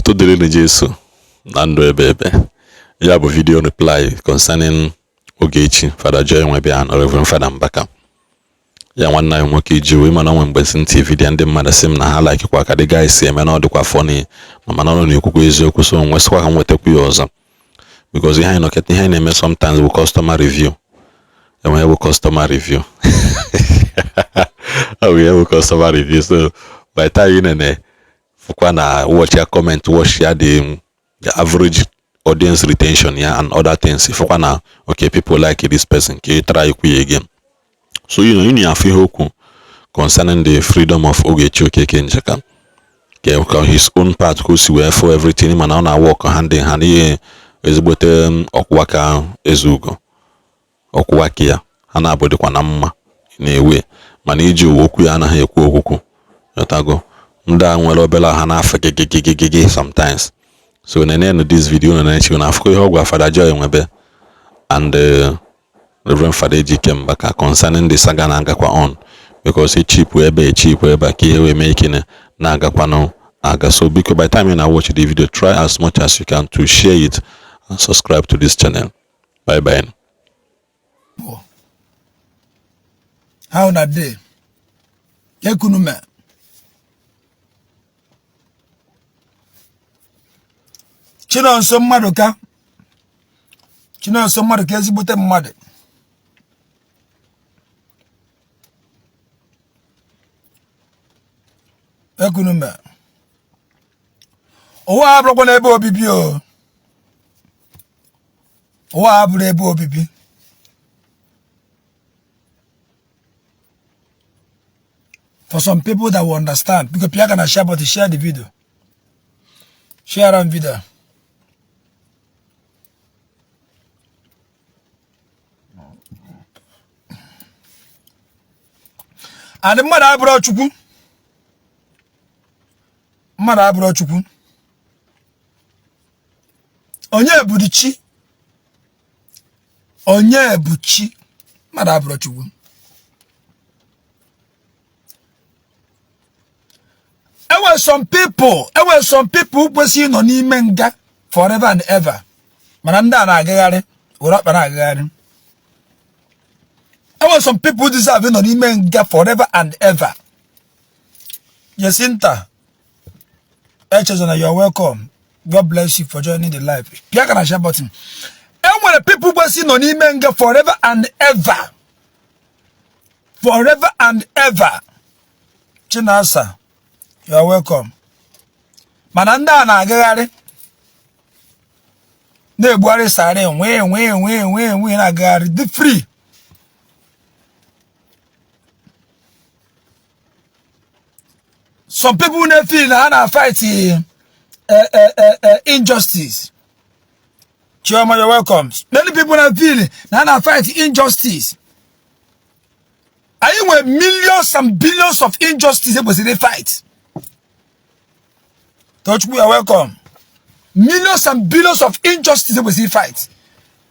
Uto dịrị na Jesu na ndụ ebe ebe. Ya bụ video reply concerning Ogechi, Father Joy Nwebia and Reverend Father Mbaka. Ya nwanne anyị nwoke iji wee mana onwe mgbe si TV dị ndị mmadụ sị m na ha like kwa ka dị guys si eme na ọ dịkwa funny ma mana ọ na-ekwukwa eziokwu, so nwesịkwa ka nwetakwu ya ọzọ because ihe anyị nọketa ihe anyị na-eme sometimes bụ customer review. Enwe bụ customer review. We customer review, so by the time you know fukwa na watch your comment, watch your the average audience retention, yeah, and other things. Fukwa na okay, people like this person, can you try again? So you need to feel concerning the freedom of Ogechi Okeke Njeka. Okay, his own part goes where for everything, man, on work hand in hand. He is but okwaka ezugo okwakia ana bodi kwa namma in a way mana iji okwu ya anaghị ekwu okwu yotago nda nwere obela ha na afọ gege sometimes. So in the end of this video na next na afọ ihe ogwa Father Joy Nwebe and Reverend Father Ejike Mbaka concerning the saga na agakwa on because he cheap ebe ka ihe we making na agakwa no aga. So because by the time you now watch the video, try as much as you can to share it and subscribe to this channel. Bye bye. How that day? Yekunume. Chino so madoka. Chino so madoka ezibute mmade. Yekunume. Owa abro kwa ebe obibi o. Owa abro ebe obibi. For some people that will understand, because people can share, but share the video. Share on video. And the mother brought you. Mother brought you. Onye budichi. Onye buchi. Mother brought you. There were some people who see no nimenga forever and ever. Mananda na agagari, urapa na agagari. There were some people who deserve no nimenga forever and ever. Jacinta, Echezona, you're welcome. God bless you for joining the live. Piaka na share button. There were people who see no nimenga forever and ever. Forever and ever. Chinasa. You are welcome. Mananda na agagari. Ne buari sare we na agagari. The free. Some people ne feel na fight injustice. Chioma, you're welcome. Many people na feel na fight injustice. Are you with millions and billions of injustice was they fight? Touch me, are welcome. Millions and billions of injustice we see fight.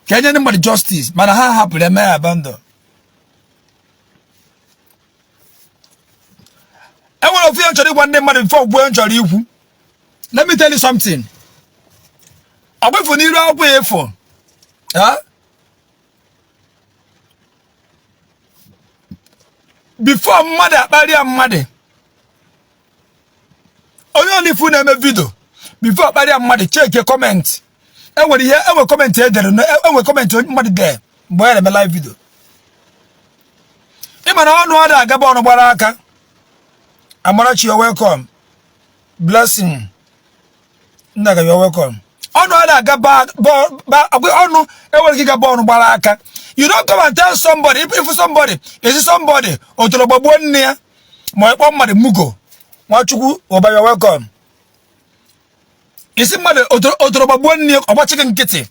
Can anybody justice? Man, how happy they may abandon. I want to feel actually one day, man, before going to you. Let me tell you something. I wait for Nero away for. Huh? Before mother, mother. Only phone name video. Before I mother check your comment. And when you hear our comment here, there no comment on mother there. Boy, I'm a live video. Even on no other Gabon Baraka. Amarachi, you're welcome. Blessing. Naga, you're welcome. On no other Gabon Baraka. You don't come and tell somebody if somebody is somebody or to the Babon near my mother Mugo. Wachuku, Oba, you're welcome. Is it mother Otrobaboni or chicken kitty?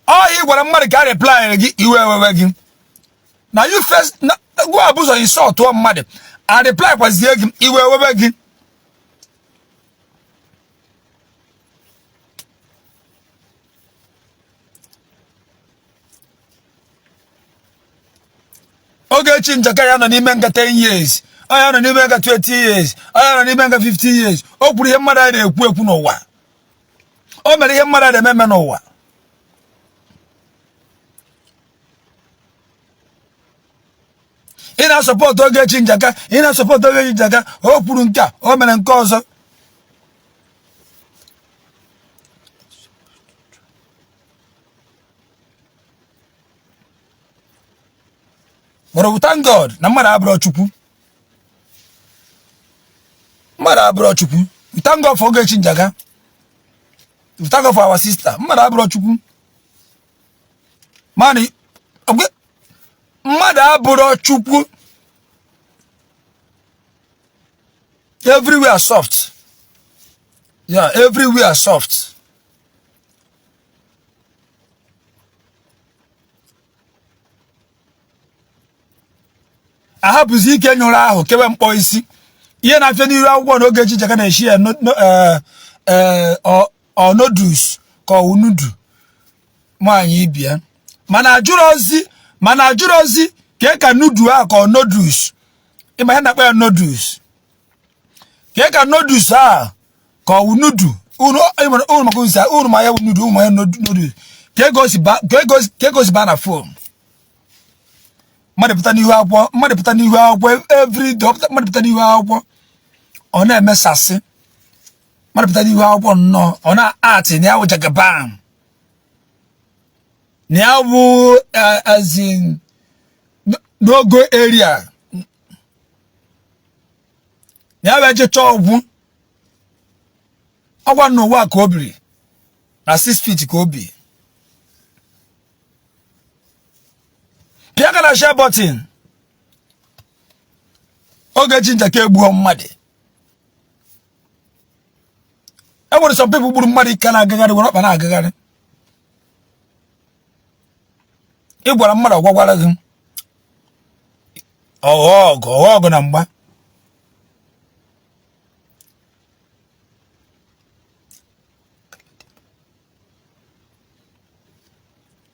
Oh, you want a mother got reply you were working. Now you first go abuse on insult to a mother. And the reply was the you were working. Ogechi Njaka na n'ime nga 10 years. Oya no n'ime nga 20 years. Oya no n'ime nga 50 years. O kwuru ihe mmadụ anyị na-ekwu n'ụwa. O mere ihe mmadụ na-eme n'ụwa. Ị na-asọpọtụ Ogechi Njaka, ị na-asọpọtụ Ogechi Njaka, o kwuru nke a, o mere nke ọzọ. But we thank God na mmadụ abụrụ Chukwu. Mmadụ abụrụ Chukwu. We thank God for Ogechi Njaka. We thank God for our sister. Mmadụ abụrụ Chukwu. Mmadụ abụrụ Chukwu. Everywhere soft. Yeah, everywhere soft. Ahapụzi ike nyụrụ ahụ kebe mkpọ isi. Ihe na-afịa n'iru akwụkwọ na Ogechi Njaka na-eshi ya noodles ka ọ nudu nwaanyị ibia. Mana ajụrụ ozi ka nudu a ka ọ noodles. Ịma ihe na-akpọ ya noodles. Ka noodles a ka ọ nudu. Unu maka usa unu ma ya nudu, unu ma ya noodles. Ka gosi ba na phone. Mmadụ pụta n'ihu akwụkwọ every doctor, mmadụ pụta n'ihu akwụkwọ ọ na-emesasị. Mmadụ pụta n'ihu akwụkwọ nnọọ ọ na-atị na ya wụ Jagaban. Na ya wụ as in n'ogo area. Na ya wụ eje chọọ ọgwụ. Ọgwa n'ụwa ka o biri na 6 feet ka o bi. Pịa na share button. Ogechi Njaka egbuo mmadụ. E nwere some people gburu mmadụ ike na-agagharị were ọkpa na-agagharị. Ị gwara mmadụ ọgwagwara gị. Ọgụ na mgba.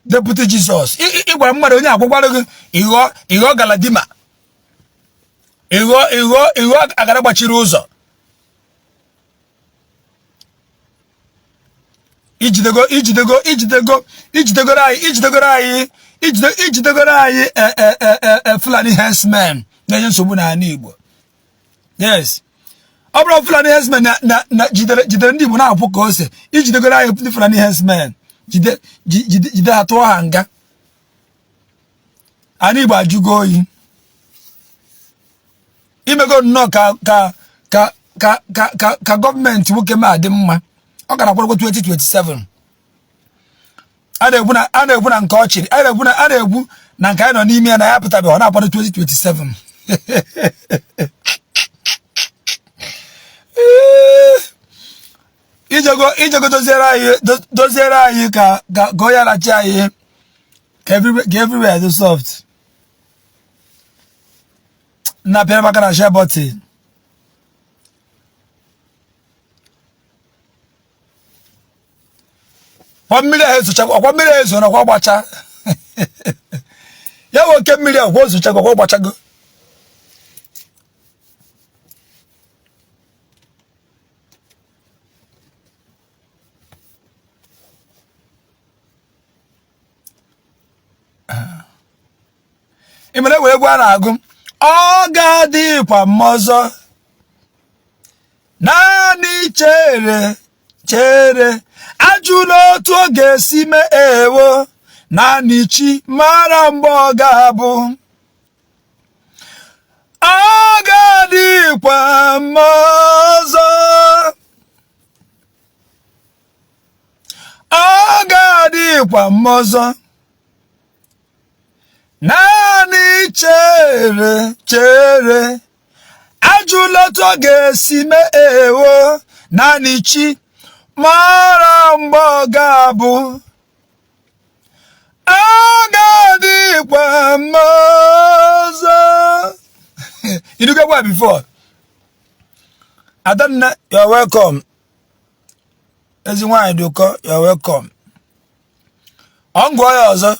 Deputy Jesus. Ị gwara mmadụ onye agwagwara gị ịghọ Galadima. Ịghọ agara gbachiri ụzọ. Ijidegoro anyị Fulani herdsmen na-enye nsogbu n'ala Igbo. Yes. Ọ bụrụ Fulani herdsmen na jidere ndị Igbo na-akwụ ka ose. Ijidegoro anyị ndị Fulani herdsmen. Jide ha tụọ ha nga. Anyị Igbo ajụgo oyi. Imego nnọọ ka gọọmenti nwoke ma adị mma. Ọ gara akwụkwọ 2027. A na-egbu na nke ọ chịrị. A na-egbu na nke anyị nọ n'ime ya na ya pụtabeghị, ọ na-akwado 2027. Ijego doziere anyị ka gụọ ya rachi anyị ka everywhere dị soft. Na pịara maka na share button. Kwa mmiri ezo na kwa gbacha. Ya wo ke mmiri ahụ ozucha kwa gbachago. Imere were gwa na-agụ. Ọ ga-adịkwa mmọzọ. Naanị chere. Ajụla otu ọ ga-esi mee ewo. Naanị chi mara mgbe ọ ga-abụ. Ọ ga-adịkwa mmọzọ. Ọ ga-adịkwa mmọzọ. Naanị chere. Ajụla otu ọ ga-esi mee ewo. Naanị chi mara mgbe ọ ga-abụ. Ọ ga-adịkwa mmọzọ. You do get what before? Adanna, you're welcome. Ezi nwanyị dị ụkọ, you're welcome. Ọ ngụọ ya ọzọ.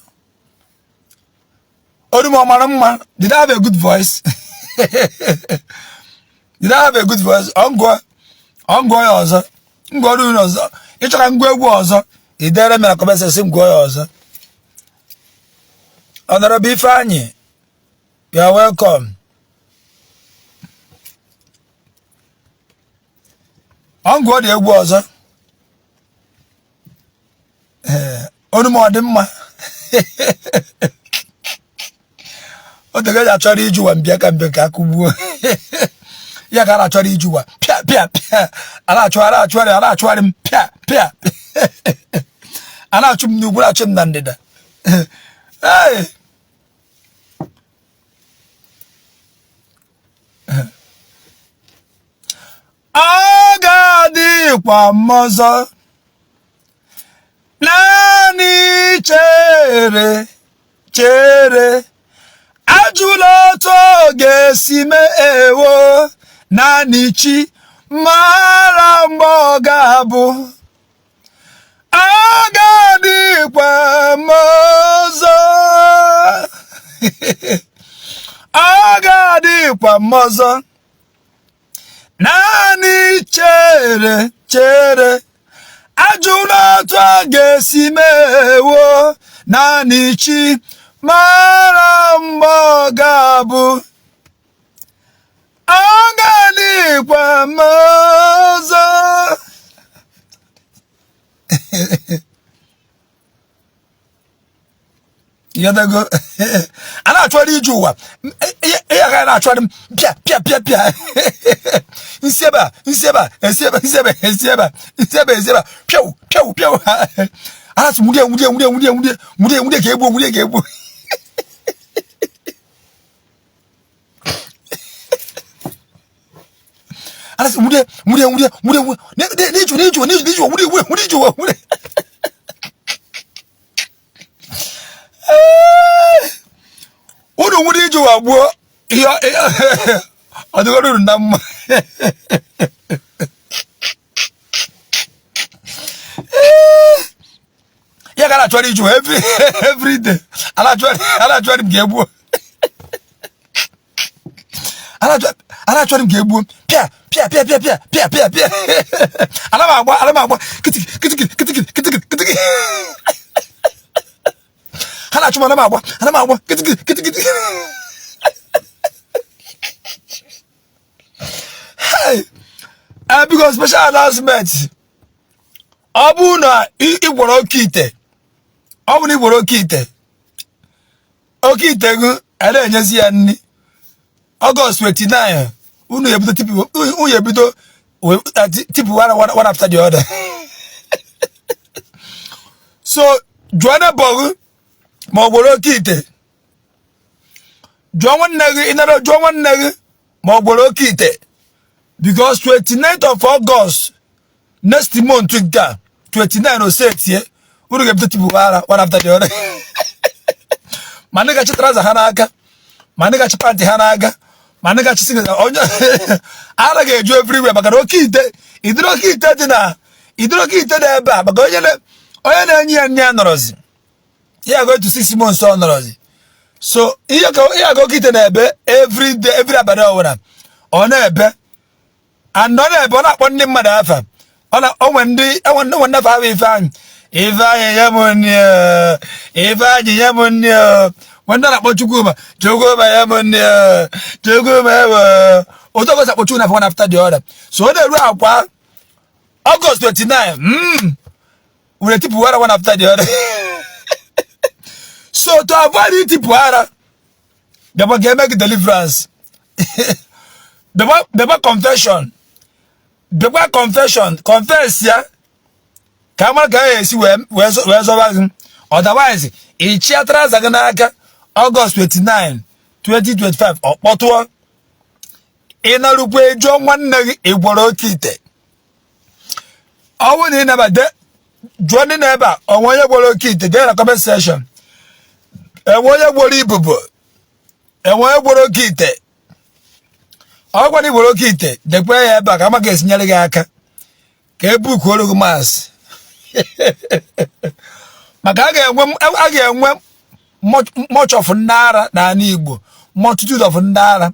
Odumo mara mma. Did I have a good voice? You don't have a good voice. Ongo ya ọzọ. Ngo ru ọzọ. Ịchọka ngwa egwu ọzọ. Idere me na comment section ngo ya ọzọ. Honorable Ifeanyi, you are welcome. Ongo dị egwu ọzọ. Onu mo dị mma. O de ga achọrọ ijuwa mbịa ka akụgbuo. Ya ga achọrọ ijuwa. Pia pia pia. Ala achọrọ m pia pia. Ana achụ m n'ugwu achụ m na ndịda. Hey. Agadikwa mmọzọ. Nani chere ajụla otu oge si mee ewo naanị chi mara mgbe ọ ga-abụ agadikwa mmọzọ agadikwa mmọzọ naanị chere ajụla otu a ga-esi mewo naanị chi mara mgbe ọ ga-abụ agadikwa mmọzọ. Yadago ana achọrọ ije ụwa ya ga na-achọrọ m pia nsieba piau ana tụ mude ka egbu ana tụ mude n'iju unu nwere iji wa gbuo ihe ọ dịgoro na mma ya ga na-achọrọ iji wa every day ala achọrọ m ga-egbuo ala achọrọ m ga-egbuo pia ala m agba kitiki Hana chuma na magwa kitikiti. Hey, because special announcement. Obu na igworo okite. Obu ni igworo okite. Okite gu ele enyezi ya nni. August 29. Unu yebido tipu one after the other. So Johannesburg ma ogboro kite inara John nagi ma ogboro kite because 29th of August next month 29 or 6 here uru gebto tibuara one after the other maniga chitraza hanaka maniga chipanti hanaka maniga chisinga onye ara ga-eju everywhere maka okite idro kite dị na ebe a maka onye na-enye ya nne anọrọzi. Yeah, going to 6 months on Rosie. So here go get an ebe every day, every abada on ebe and not ebe on one name madafa. On when I want no one never have a fan. If I am on when not about Juguma Otogo Sapotuna one after the other. So the round August 29. We tip one after the other. So to avoid it, Puara, they will make deliverance. The confession. Confess, yeah. Come on, guys, where's over? Otherwise, each year, August 29, 2025, or Potua. In a loop, John one nugget, a borrow kite. I want in about that. Joining neighbor, or one year borrow kite, then a comment session. Ewoye gboro ibubo ewoye gboro kite ọgwani gboro kite dekwe ya ebe a ka ma ga-esinyere gị aka ka ebu ku olu mas maka a ga-enwe much of ndara na ani Igbo multitude of ndara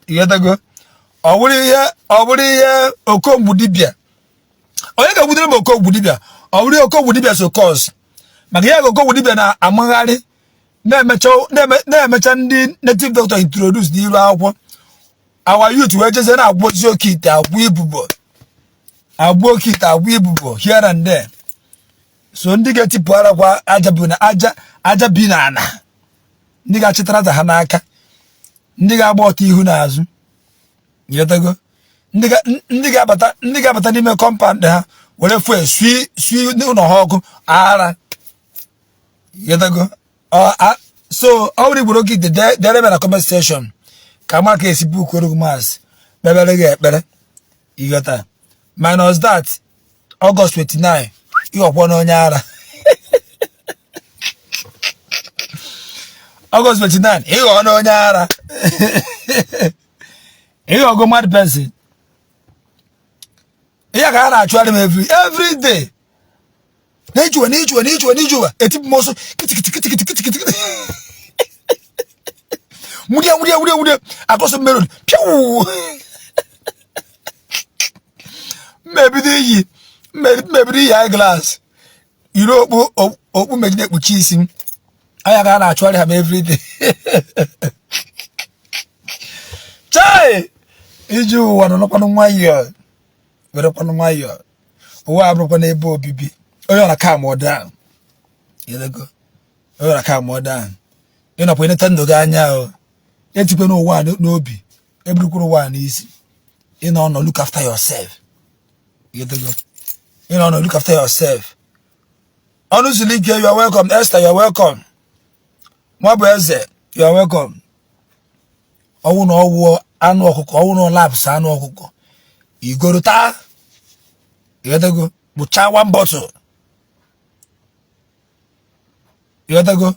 Yetago. Oburi ye okogbu dibia. Onye ga gbudere m okogbu dibia. Oburi okogbu dibia so cause. Maka ya okogbu dibia na amagharị na-emecha ndị native doctor introduce n'iru akwụkwọ. Our youth wee jeze na agbozi okite agbu ibubo here and there. So ndị ga-etipu ara kwa aja bi na ana. Ndị ga-achịtara ha n'aka. Ndị ga-agba ọtọ ihu n'azụ. Yetago. Ndị ga-abata n'ime compound ha were fue sui n'ụlọ ha ọkụ ara. Yetago. So already we look at the comment section. Kama kesi book mass. Bebele you got that. Minus that August 29. You are one on yara. August 29. You are on yara. You are go mad person. You can actually every day. Need you. A tip muscle. Mudia. Across the mirror. Pew. Maybe the eyeglass. You know, open magnet with cheese. I can actually have every day. Chai! Is you one upon my year? But upon my year. Oh, I'm upon a bow, baby. Oh, you're a car more down. Here go. Oh, you're a car more down. You're not putting a tender guy now. Yet you know one, no be. Every one is. You know, look after yourself. You know, look after yourself. Honestly, you are welcome. Esther, you are welcome. My brother, you are welcome. I won't know anu okuko. I won't know laps anu okuko. You go to ta. You gotta go. Bucha one bottle. You gotta go.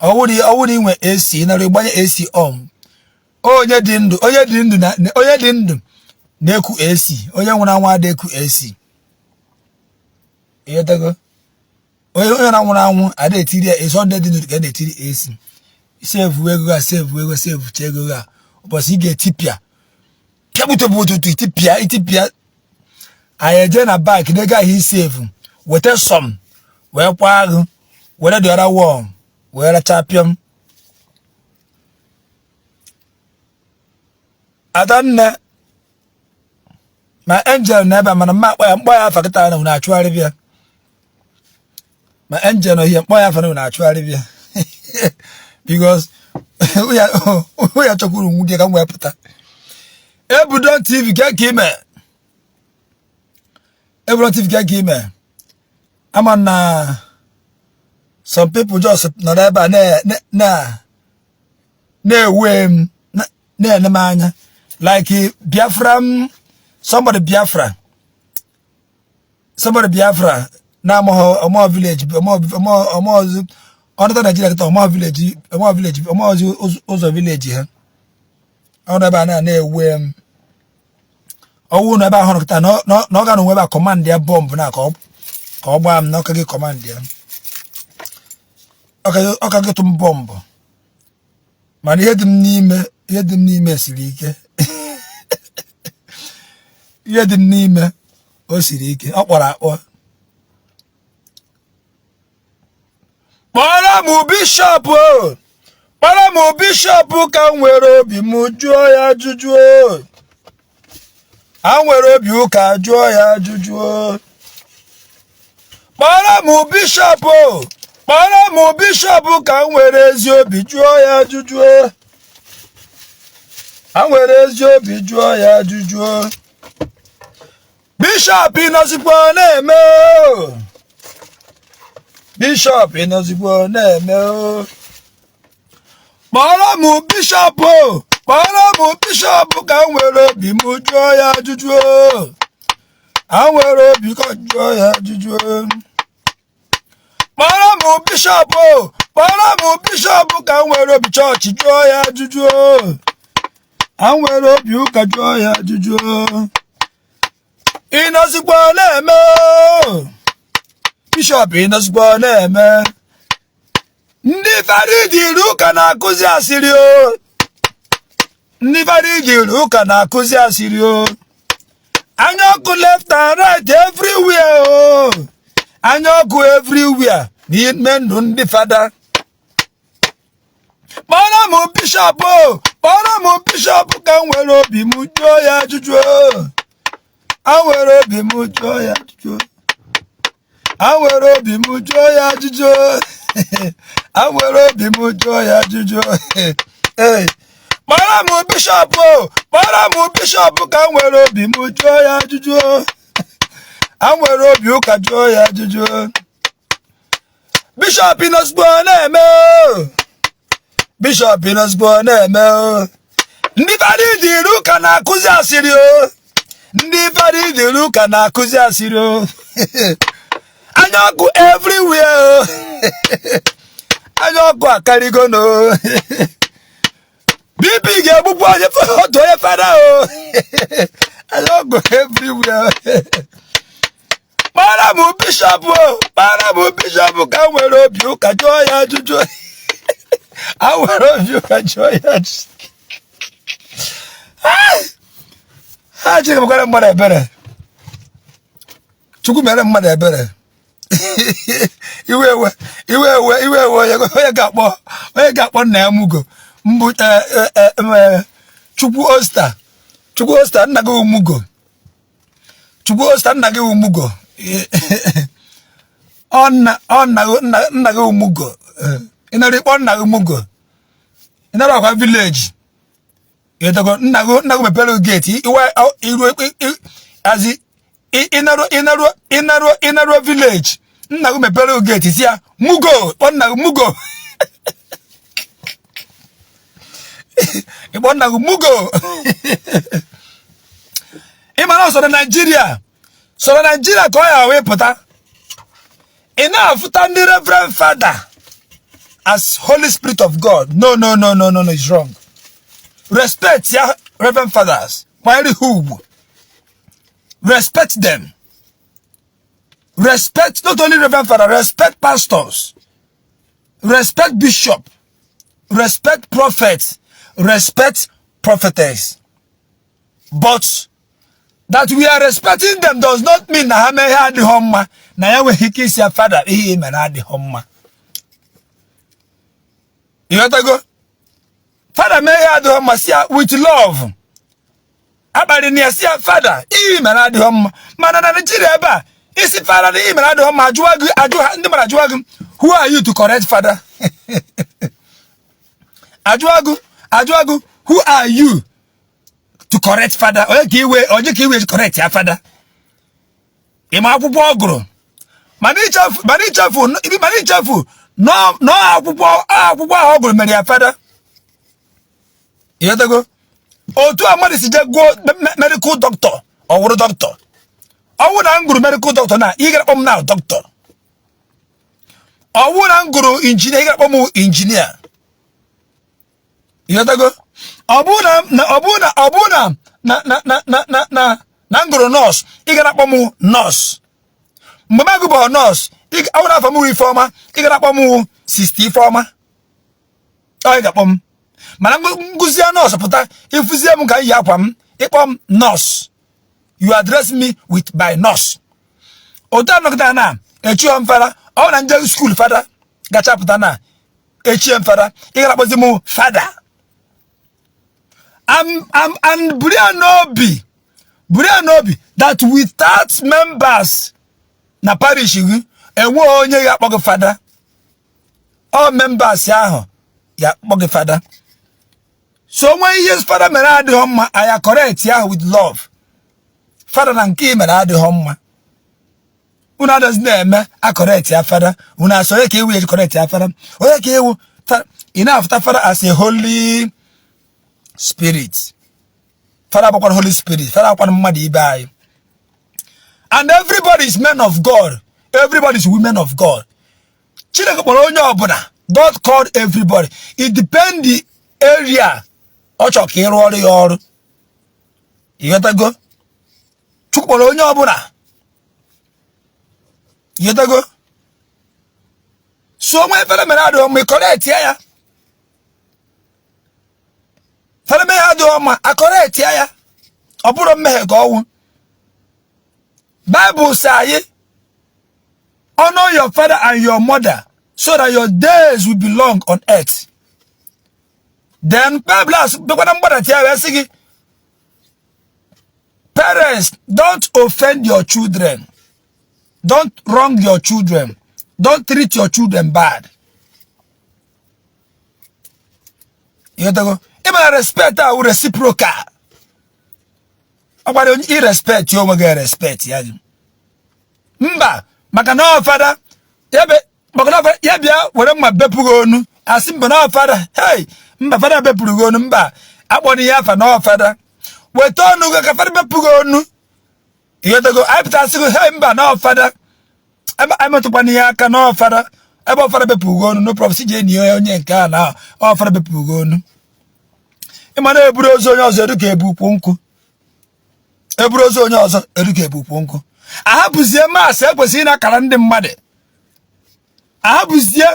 I would even AC. Na ribanye AC on. Onye dindu. Neku AC. Onye wana deku AC. You gotta go. Onye na ade tiri is on the dindu get the tiri AC. Save we go save chego ga. But he get tipia. Kebuto tipia. I na back the guy he save. What else some? Where kwa where the other one? Where a champion? I don't know. My angel never man map where I'm boy after na actually via. My angel no here boy after na actually via. Because we are talking with the weapon. Ebudon TV get game. Ebudon TV get game. I'm on some people just not ever man like Biafra. Somebody Biafra now more village more another Nigeria more village also village here. I don't know na oh no about no gonna know about command their bomb na ko bam no ka command there. Okay get to bomb. Man hear them nime sirike. Hear them nime o sirike. Okpora akpo. Para mu bishop o. Para mu bishop ka nwere obi mu juo ya juju o. An nwere obi uka juo ya juju o. Para mu bishop o. Para mu bishop ka nwere ezi obi juo ya juju o. An nwere ezi obi juo ya juju o. Bishop inozikwo na-eme o. Bishop inozikwo na-eme o. Para mu bishop o. Para mu bishop ka nwere obi mu juo ya juju o. An nwere obi ka juo ya juju o. Para mu bishop o. Para mu bishop ka nwere obi church juo ya juju o. An nwere obi uka juo ya juju o. Inozikwo na-eme o. Bishop inozikwo na-eme. Ndị Faridi Ruka na-akụzi asịrị o. ndị fada ijiri ụka na-akụzi asịrị o. Anya ọkụ left and right everywhere o. Anya ọkụ everywhere n'ime ndụ ndị fada. Kpọrọ m bishọp o. Kpọrọ m bishọp ka m were obi m jụọ ya ajụjụ o. A were obi m jụọ ya ajụjụ. A were obi m jụọ ya ajụjụ. A were obi m jụọ ya ajụjụ. Kpọrọ m bishọp o. Kpọrọ m bishọp ka m were obi m jụọ ya ajụjụ. A were obi ụka jụọ ya ajụjụ. Bishọp Inosbo na-eme o. Bishọp Inosbo na-eme o. Ndị fada ijiri ụka na-akụzi asịrị o. Ndị fada ijiri ụka na-akụzi asịrị o. Anya ọkụ everywhere o. Anya ọkụ akarịgo no. BP ga-egbukwa otu onye fada o. Anya ọkụ everywhere. Kpọrọ m bishọp o. Kpọrọ m bishọp ka m were obi ụka jụọ ya ajụjụ. A were obi ụka jụọ ya ajụjụ. Ha Chineke mekwara mmadụ ebere. Chukwu mere mmadụ ebere. Iwe onye ga-akpọ nna ya mugo mbụ Chukwu Osta nna gị umugo. Chukwu Osta nna gị umugo. Nna gị umugo. Ị nara ịkpọ nna gị umugo. Ị nara akwa village. Nna gị mepere gate. Inaru village. Nna gị mepere gate si ya mugo. Kpọ nna gị mugo. Ịkpọ nna gị mugo. Ị mara ọsọ na Nigeria ka ọ ya wee pụta. Ị na-afụta ndị Reverend Father as Holy Spirit of God. No, it's wrong. Respect your Reverend Fathers. Respect them. Respect not only Reverend Father, respect pastors. Respect bishop. Respect prophets. Respect prophetess. But that we are respecting them does not mean na ha me ha di homma na ya we hikisi ya father me na di homma. You got to go? Father me ha di homma sia with love. Abali ni sia father me na di homma. Mana na Nigeria ba isi father me na di homma aju ndi mara aju. Who are you to correct father? Aju, who are you to correct father? Oje kiwe correct ya father. Ima akwụkwọ oguru. Mani chafu no akwụkwọ oguru mere ya father. Yetago. Otu amadi si je go medical doctor or wuru doctor. Owu na nguru medical doctor na ị gara kpọm na doctor. Owu na nguru engineer ị gara kpọm engineer. Yetago. Obuna na ngoro nurse igara kpomu nurse mbama gubo nurse awuna famu reforma igara kpomu 60 forma oiga pom mana nguzia nurse puta ifuzie mu kan yakwam ikpom nurse you address me with by nurse oda nokta na echiom fara o na nje school fada gacha puta na echiem fada igara kpozimu fada. And Burianobi that without members na parish enwe onye ya kpọgị fada. All members ya kpọgị fada. So when yes father mere adịghị mma aya correct ya with love. Father na nke mere adịghị mma. Una does na-eme a correct ya father. Una so ka ewu correct ya father. Onye ka ewu enough father as a holy Spirit. Father upon Holy Spirit. Father upon Madi Ibai. And everybody is men of God. Everybody is women of God. God called everybody. It depends the area. You gotta go. You gotta go. So my fellow correct, yeah. Fala me ado ọma correct ya ọ bụrụ mmehie ka ọnwụ. Bible say honor your father and your mother so that your days will be long on earth. Then Bible has parents, don't offend your children. Don't wrong your children. Don't treat your children bad. You go. Even respect our reciprocal. About irrespect, you must respect. Mba, maka no father. Yabe, maka no yabia. Where my bepugonu. Asim no father. Hey, mba father bepugonu mba. Aboni yafa no father. We to no ka father bepugonu. You go. I put asigo hey mba no father. I'm not upon yaka no father. About father bepugonu no prophecy jeni onye nka na. Oh father bepugonu. Imane eburu ozo onye ozo eduka ebukwu nku. Eburu ozo onye ozo eduka ebukwu nku. Ahabuzie mass ekwesị na akara ndị mmadụ. Ahabuzie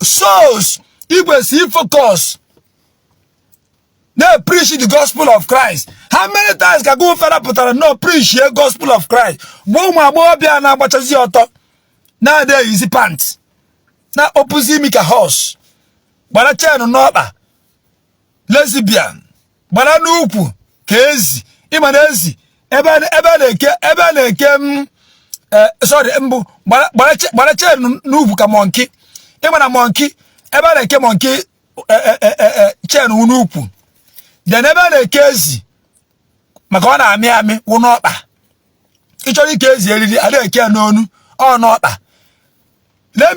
souls ikwesị focus. They preach the gospel of Christ. How many times can go further put no preach the gospel of Christ? Bo ma bo bia na agbachazi ọtọ. Na dey easy pants. Na opposite mika horse. Gbara chain n'ọkpa. Lesbian. Gbara n'ukwu ka ezi. Ịma na ezi. Ebe na-eke sorry mbu gbara chain n'ukwu ka monkey. Ịma na monkey ebe na-eke monkey chain n'ukwu. Then ebe na-eke ezi maka ọ na-amị amị wụ n'ọkpa. Ịchọrọ ike ezi eriri a na-eke n'onu ọ n'ọkpa. Let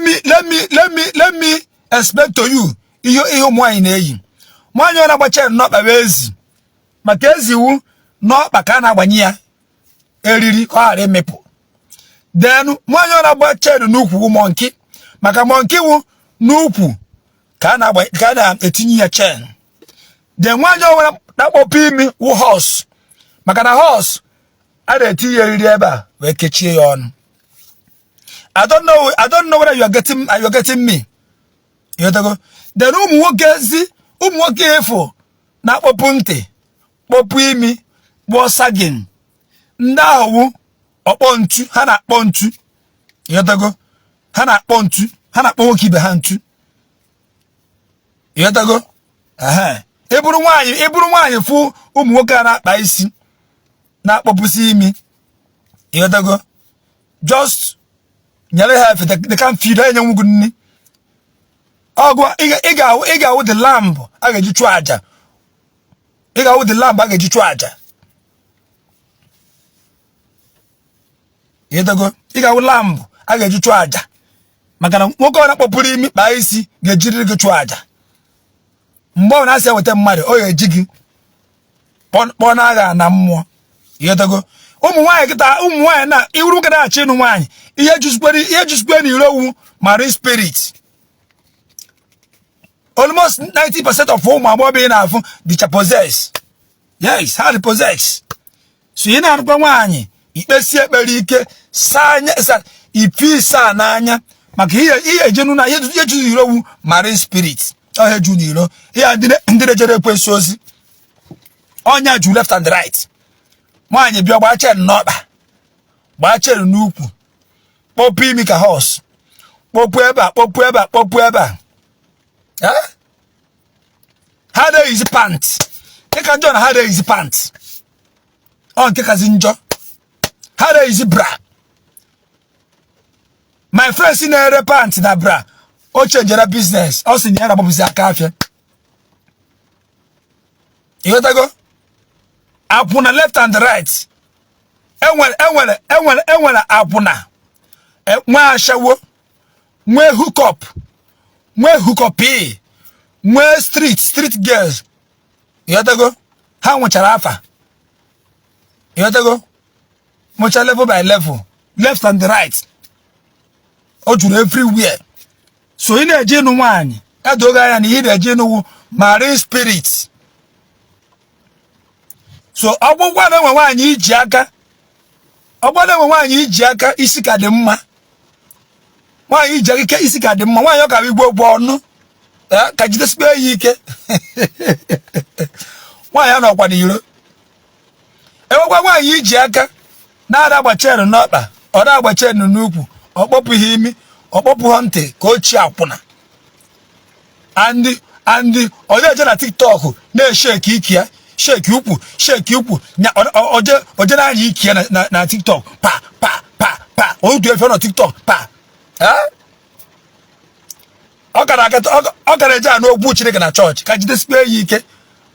me explain to you ihe ụmụ anyị na-eyi. Nwanyị ọ na-agba chain n'ọkpa bụ ezi. Maka ezi wu n'ọkpa ka a na-agbanye ya eriri ka ọ ghara imepụ. Then nwanyị ọ na-agba chain n'ukwu wu monkey. Maka monkey wu n'ukwu ka a na-etinye ya chain. Then nwanyị ọ na-akpọpụ imi wu horse. Maka na horse a na-etinye eriri ebe a wee kechie ya ọnụ. I don't know whether you are getting me. You go. Then ụmụ nwoke efo na-akpọpụ ntị, kpọpụ imi, kpọọ sagin. Ndị ahụ ọkpọ ntu, ha na-akpọ ntu. You go. Ha na-akpọ ntu, ha na-akpọ nwoke ibe ha ntu. You go. Aha. Eburu nwaanyị fụ ụmụ nwoke a na-akpa isi, na-akpọpụsị imi. You go. Just nyere ha efe, they can't feed enye nwugu nni. Ọgwa ị ga-awụ the lamb a ga-eji chụọ aja. Ị ga-awụ the lamb a ga-eji chụọ aja. Ị ga-awụ lamb a ga-eji chụọ aja. Maka na nwoke ọ na-akpọpụrụ imi kpaa isi ga-ejiriri gị chụọ aja. Mgbe ọ na-asị eweta mmadụ ọ ga-eji gị kpọọ n'agha na mmụọ. Ịghọtago? Ụmụ nwaanyị na iwuru nwoke na-achị ịnụ nwaanyị ihe jusikwere n'irowu marine spirit. Almost 90% of ụmụ agbọghọ na-afụ dịcha possess. Yes, ha dị possess. So ị na-arụkwa nwaanyị ikpesi ekpere ike ifi saa n'anya maka ihe ejenu na ihe ju n'irowu marine spirit. Ọ ju n'iro ihe ndị na-ejere ekwensu ozi. Ọnya ju left and right. Nwaanyị bịa gbaa chain n'ọkpa, gbaa chain n'ukwu, kpọpụ imi ka horse, kpọpụ ebe a. How dey easy pants? Take a John, how dey easy pants? On take a zinjo. How dey easy bra? My friends in a pants na bra. O change their business. Also in the business cafe. You got to go. Apuna left and right. Enwele apuna. Mwa shawo. Mwe hook up. Mwe street girls. You got to go. How much afa? You got to go. Much level by level. Left and right. Oju everywhere. So in a genu one. Adoga and he a genu marine spirit. So ọgbụgwa na nwaanyị iji aka isi ka dị mma. Nwaanyị iji aka isi ka dị mma. Nwaanyị ọ ka igbo ọnụ ka jidesikwa ya ike. nwaanyị nọkwa n'iro enwekwa nwaanyị iji aka na-ada agbachen n'ọkpa ọ na-agbachen n'ukwu ọ kpọpụghị imi ọ kpọpụghị ntị ka o chi akwụna and ọ na-eje na TikTok na-esheki iki ya sheki ukwu oje na anya iki ya na TikTok pa otu efe na TikTok pa ọ gara eje anụ okwu Chineke na chọọchị ka jidesikwa ya ike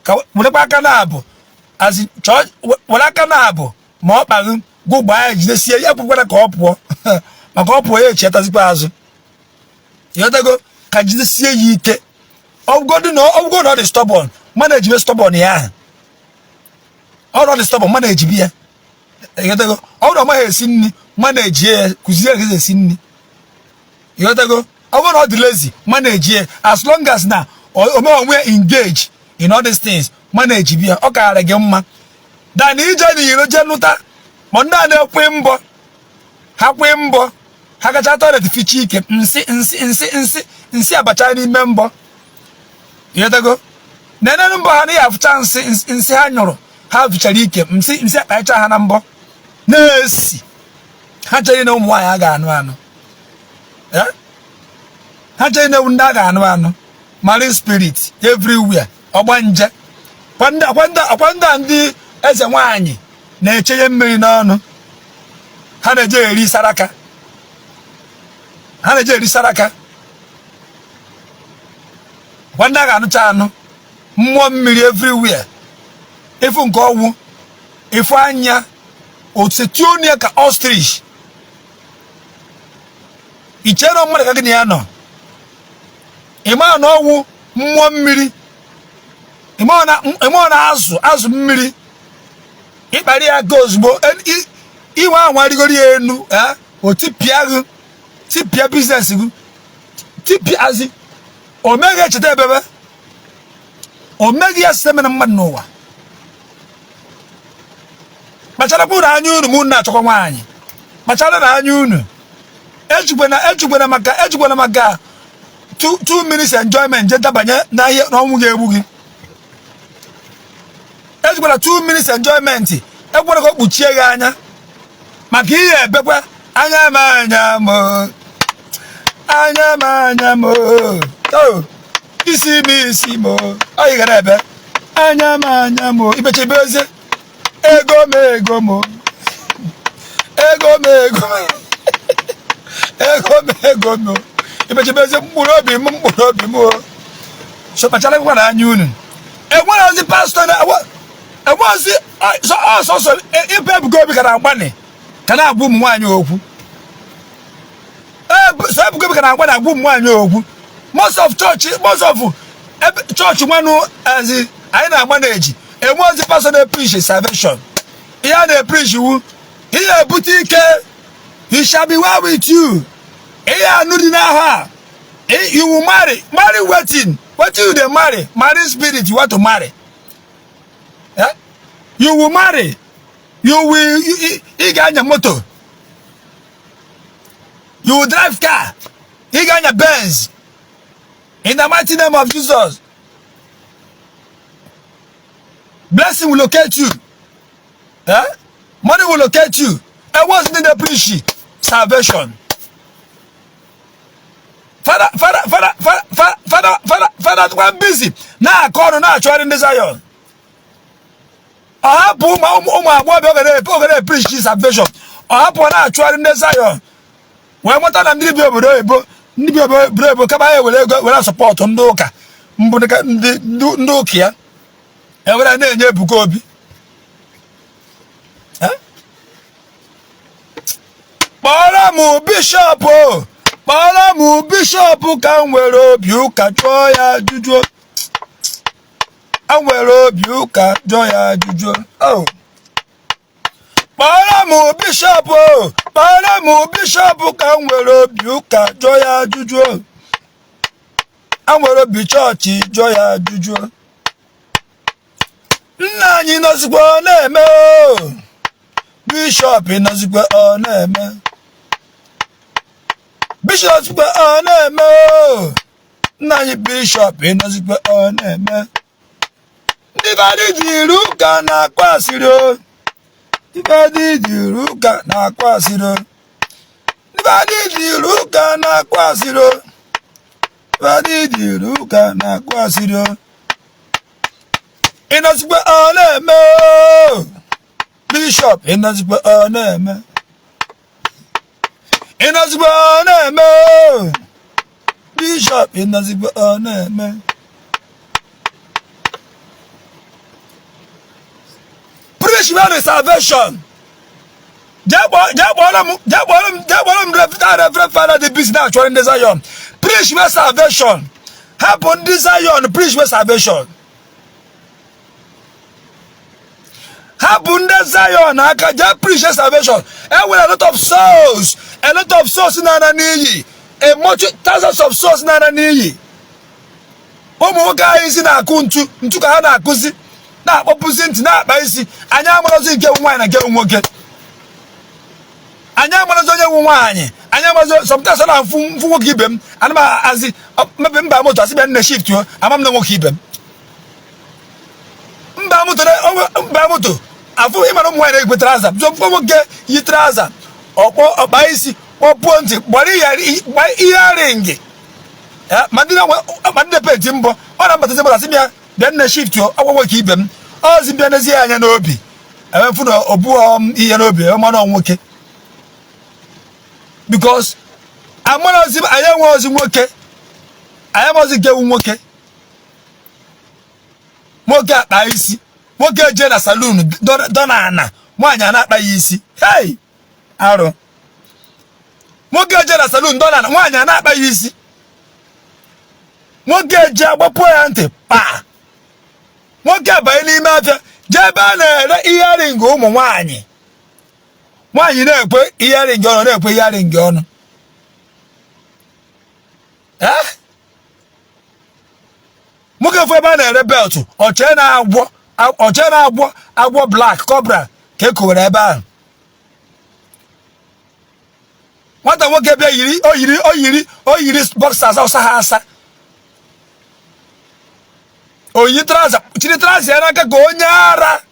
ka werekwa aka na-abụ azi chọọchị were aka na-abụ ma ọ kpaghị gwụgba ya jidesie ya kwekwara ka ọ pụọ maka ọ pụọ ya echiatazikwa azụ yọtago ka jidesie ya ike ọgwụgo na ọ dị stọbọn mana ejibe stọbọn ya ahụ ọ dị stọbọn mana ejibi ya yọtago ọ na ọmaghị esi nri mana ejie ya kụziere ka esi nri yọtago ọ bụrụ na ọ dị lazy mana ejie as long as na ome onwe engage in all these things mana ejibi ya ọ kaara gị mma dan ije n'iro je nụta ma ndị a na-ekwe mbọ ha kacha toilet ficha ike nsị abacha n'ime mbọ yọtago nenenu mbọ ha na ya afụcha nsị ha nyụrụ ha fichara ike nsị akpacha ha na mbọ na-esi ha chere na ụmụ nwaanyị a ga-anụ ha chere na ewu ndị a ga-anụ marine spirit everywhere ọgbanje ọkwanda ndị eze nwaanyị na-echenye mmiri n'ọnụ ha na-eje eri saraka ọkwanda ga-anụcha anụ mmụọ mmiri everywhere ifu nke ọnwụ ifu anya osetionia ka ostrich ichere na mmadụ ka gị na ya nọ ịma na ọnwụ mmụọ mmiri ịma na azụ mmiri ịkpara ya ga ozugbo iwe anwa rigoro ya enu o tipịa biznes gị tipịazi o meghị echeta ebebe o meghị ya site mere mmadụ n'ụwa kpachara bụrụ anya unu mụ na-achọkwa nwaanyị kpachara na anya unu ejikwana maka 2 minutes enjoyment je dabanye n'ọnwụ ga-egbu gị ejikwana 2 minutes enjoyment ekwere ka o kpuchie gị anya maka ihe ebekwa anya m isi m ọ gara ebe anya m ibechebe eze ego m ibechebe eze mkpụrụ obi m so kpachara gwara anya unu enwere ozi pastọ na enwe ozi ọsọsọ ibe ebugo obi ka na-agbani ka na-agwa ụmụ nwaanyị okwu so ebugo obi ka na-agbani agwa ụmụ nwaanyị okwu most of chọọchị nwanụ ezi anyị na-agba na-eji enwe ozi pastọ na-epreach salvation ihe a na-epreach wu ihe ebute ike he shall be well with you ihe anụ dị n'ahụ a you will marry wetin you dey marry spirit you want to marry you will marry ị ga-anya moto you will drive car ị ga-anya Benz in the mighty name of Jesus. Blessing will locate you. Money will locate you. And what's in the preach? Salvation. Father, I'm busy. Now I call now trying to Zion. I have my preach salvation. I have now trying to Zion. When what I'm doing, bravo kama ye wele support ndị ụka ndị ụka ya ewere na-enye ebuka obi kpọrọ m bishọp ka m were obi ụka jụọ ya ajụjụ kpọrọ m bishọp ka m were obi ụka jụọ ya ajụjụ a nwere obi chọọchị jụọ ya ajụjụ nna anyị nọzikwa ọ na-eme bishọp nọzikwa ọ na-eme nna anyị bishọp nọzikwa ọ na-eme Divadi diruka na kwasiro. Divadi diruka na kwasiro. Divadi diruka na kwasiro. Divadi diruka na kwasiro. Inazikwe oneme. Bishop inazikwe oneme. Inazikwe oneme. Bishop inazikwe oneme. Preach very salvation. Reverend Father the business in the Zion. Preach very salvation. Happen this Zion. Preach very salvation. Happen the Zion. I can just preach salvation. And with a lot of souls in Ananiyi. A much thousands of souls in Ananiyi. Omo guys in Akuntu. Ntuka na akuzi. Na opposite na baisi anya amalozo nke nwa na nke nwoke anya amalozo nye nwa anyi anya amalozo sometimes na mfu nwoke ibem anama azi mebe mba moto asi be na shift yo amam na nwoke ibem mba moto afu imano nwa na egbe trouser so nwoke yi trouser opo baisi opo nti gbori earring madina peti mbo ona mbataze mbata simia then na shift yo nwoke ibem ozi bia nezi anya n'obi emefu na obu ihe n'obi emana nwoke because amana ozi anya nwe ozi nwoke anya mozi gewu nwoke nwoke akpa isi nwoke je na saloon dona ana nwanya na akpa isi hey aro nwoke je na saloon dona ana nwanya na akpa isi nwoke je agbapu ya ntị pa nwoke abanye n'ime afia jebe na-ere earring ụmụ nwaanyị na-ekwe earring ọnụ na-ekwe earring ọnụ nwoke fụ ebe a na-ere belt ọche na-agwọ agwọ black cobra ka ekowere ebe ahụ nwata nwoke bịa oyiri boxers ọsa ha asa oyi trouser chiri trouser ya n'aka ka onye ara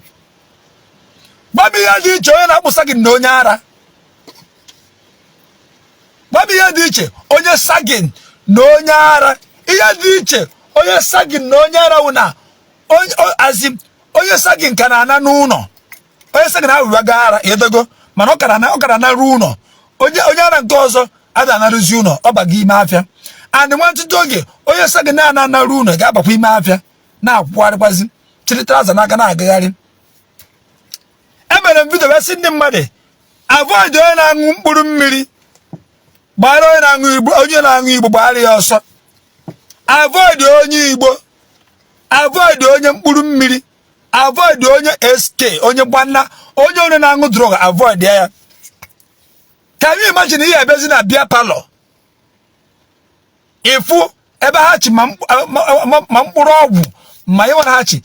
gbabi ya dị iche onye na-akpụsa gị na onye ara gbabi ya dị iche onye sagin na onye ara ihe dị iche onye sagin na onye ara wụ na onye sagin ka na-ana n'ụlọ onye sagin ahụrụ ga ara edogo mana ọ kara na ruo ụlọ onye ara nke ọzọ ada anarụzi ụlọ ọ baga ime afịa and nwantịtụ oge onye sagin na-ana ruo ụlọ ga-abakwa ime afịa na-akwụgharịkwazi chiri trouser n'aka na-agagharị emere m vidio wee sị ndị mmadụ avoid onye na-aṅụ mkpụrụ mmiri gbara onye na-aṅụ igbo gbara ya ọsọ avoid onye igbo avoid onye mkpụrụ mmiri avoid onye SK onye gbanna onye na-aṅụ drug avoid ya can you imagine ihe ebezi na bịa palọ ifu ebe ha chi ma mkpụrụ ọgwụ ma ihe nwere ha chi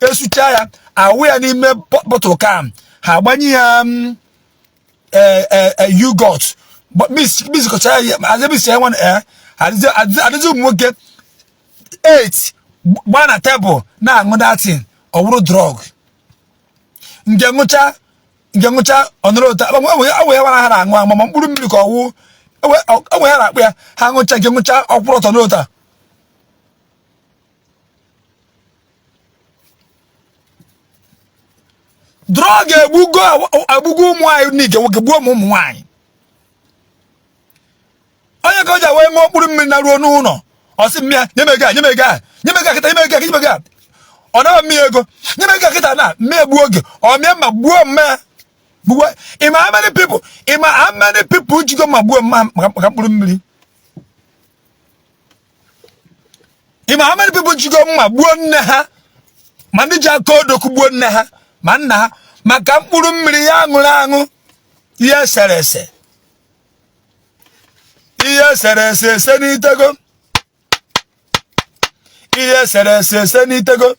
esucha ya awụ ya n'ime bottle can ha agbanye ya yogurt bizikocha ya azebisi ya nwana adịzi ụmụ nwoke 8 gba na tebụl na-aṅụ datin ọ bụrụ drug nke ngụcha ọnụrụ ụta awe ya nwara ha na-aṅụ ma mkpụrụ mmiri ka ọwụ awe ya na-akpụ ya ha ṅụcha nke ngụcha ọkwụrụ ọtọ n'ụta drug egbugo ụmụ anyị n'ike nwoke gbuo ụmụ nwaanyị onye ka o ji wee ṅụọ mkpụrụ mmiri na ruo n'ụlọ ọ sị mmịa nyemega kịta ọ na mmịa ego nyemega kịta na mmịa egbu oge ọ mịa ma gbuo mmịa gbuo ịma how many people jigo ma gbuo mma maka mkpụrụ mmiri ịma how many people jigo mma gbuo nne ha ma ndị ji aka odokwu gbuo nne ha ma nna ha maka mkpụrụ mmiri ya aṅụrụ aṅụ ihe sere ese ese n'itego ihe sere ese n'itego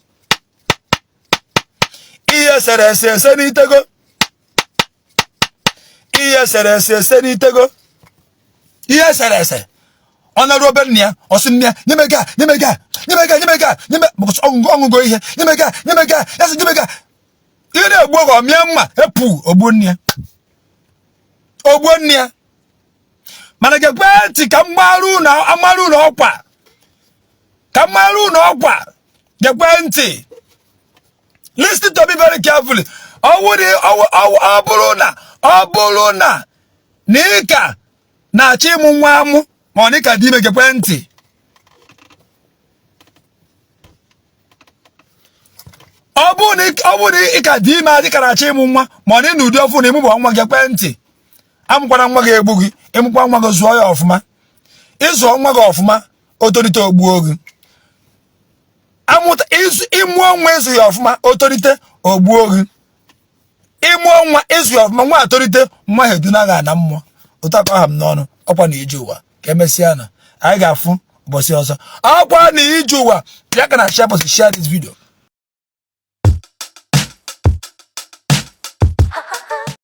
ihe sere ese n'itego ihe sere ese n'itego ihe sere ese Ona robe nia osimnia nyemega because ongo ihe nyemega yes nyemega ire egbo go miamma epu ogbonia mana gekwe ti kamaru na amaru na okwa gekwe nti listen to me very carefully Obuluna nika na chimu nwamu monika dime gekwe nti Obuni ika dime adika na chimu nwa moni nudi ofu na imubo nwa gekwe nti amukwana nwa ga-egbu gị emukwa nwa gị zụọ ya ọfụma ịzụọ nwa gị ọfụma otorite ogbuo gị amụta ịmụọ nwa ịzụ ya ọfụma otorite ogbuo gị ịmụọ nwa ịzụ ya ọfụma nwa atorite nwa ha eduna gị na mmụọ ụta ka ha m n'ọnụ ọkwa na ije ụwa ka emesịa na anyị ga-afụ ụbọchị ọzọ ọkwa na ije ụwa ya ka na share this video